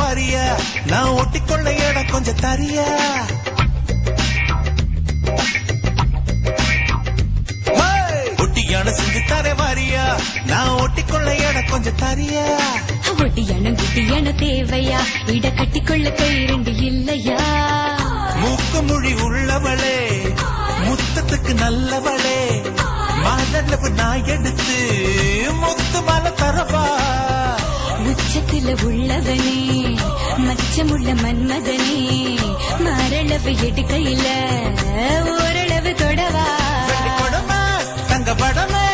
வாரியா நான் ஒட்டிக்கொள்ள இடம் கொஞ்சம் தரியா ஒட்டியான செஞ்சு தர வாரியா நான் ஒட்டிக்கொள்ள இடம் கொஞ்சம் தரியா ஒட்டியான குட்டியான தேவையா இட கட்டிக்கொள்ள கை ரெண்டு இல்லையா மூக்கு மொழி உள்ளவளே முத்தத்துக்கு நல்லவளே மலர்லவு நான் எடுத்து முத்து மலை தரவா உச்சத்துல உள்ளவனே மச்சமுள்ள மன்மதனே மரளவு எடுக்கையில ஓரளவு தொடவா படமே தங்க படமே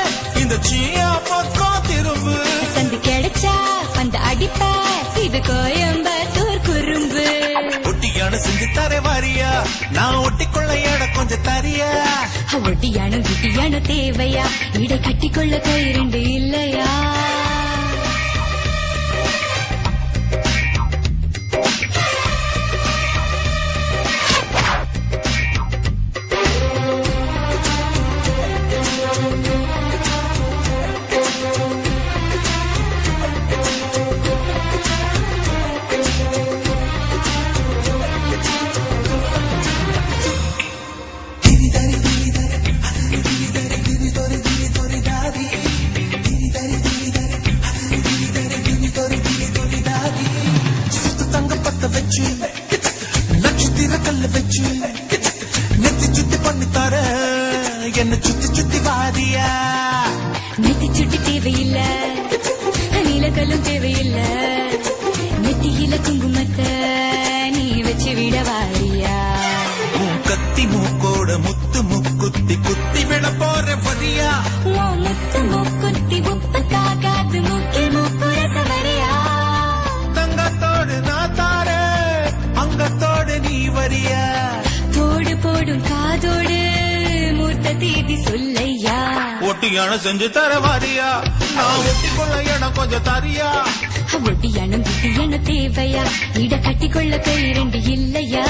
இந்த சீயா பக்கம் திரும்பு சந்து கிடைச்சா அந்த அடிப்ப இது கோயம்பத்தூர் குறும்பு ஒட்டியான செஞ்சு தர வாரியா நான் ஒட்டிக்கொள்ள இடம் கொஞ்சம் தரியா ஒட்டியான குட்டியான தேவையா இடை கட்டிக்கொள்ள கை ரெண்டு இல்லையா வச்சு நட்சத்திர கல்ல வச்சு நெத்தி சுத்தி பண்ணி தர என்ன சுத்தி சுத்தி வாரியா நெத்தி சுட்டி தேவையில்ல நீலக்கல்லும் தேவையில்ல நெத்தியில குங்குமத்தை நீ வச்சு விட வாரியா கத்தி மூக்கோட முத்து முக்குத்தி குத்தி விட போற வரியா முத்து முக்குத்தி உப்பு காக்காது மூக்கில் மூக்குரச வரியா தங்கத்தோடு நான் தார அங்கத்தோடு நீ வரியா போடு போடும் காதோடு மூர்த்த தேதி சொல்லையா ஒட்டியான செஞ்சு தர வாரியா நான் ஒட்டிக்கொள்ள இடம் கொஞ்சம் தரியா ஒட்டியான குட்டியான தேவையா இட கட்டிக்கொள்ள கை ரெண்டு இல்லையா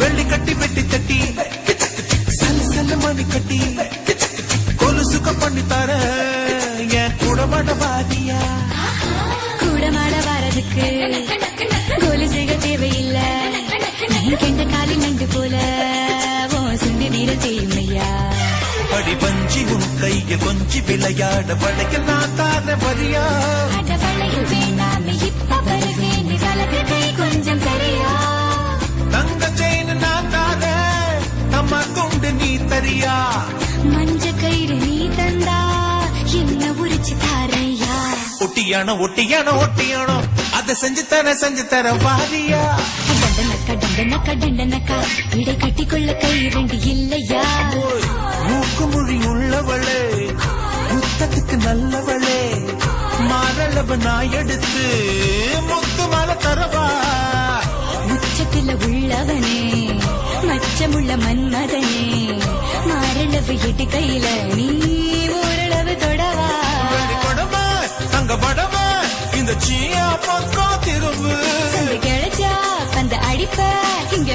வெள்ளி கட்டி வெட்டி தட்டி சல சல மணி கட்டி கொலுசுக்க பண்ணி தர என் கூடமாட வாரியா கூடமாட வாரதுக்கு கொலுசுக தேவையில்ல நீ கெண்ட காலி நண்டு போல சுண்டி வீர தேவையா அடி பஞ்சி உன் கைய கொஞ்சி விளையாட வளையல் நான் தார வரியா அட வளையல் வேண்டாமே இப்ப வருவேன் வலது கை கொஞ்சம் தரையா தங்க செயின் நான் தார நம்ம கொண்டு நீ தரியா மஞ்ச கயிறு நீ தந்தா என்ன உரிச்சு தாரையா ஒட்டியானோ ஒட்டியானோ ஒட்டியானோ அதை செஞ்சு தர வாரியா டண்டனக்கா டண்டனக்கா இடை கட்டிக்கொள்ள கை ரெண்டு இல்லையா மூக்கு மொழி உள்ளவளே முத்தத்துக்கு நல்லவளே மரளவு நான் எடுத்து முத்து மலை தரவா உச்சத்துல உள்ளவனே மச்சமுள்ள மன்மதனே மரளவு எட்டு கையில நீ ஓரளவு தொடவா கொடமா தங்க படமா இந்த சீயா பக்கம் திரும்பு கிடைச்சா அந்த அடிப்ப இங்க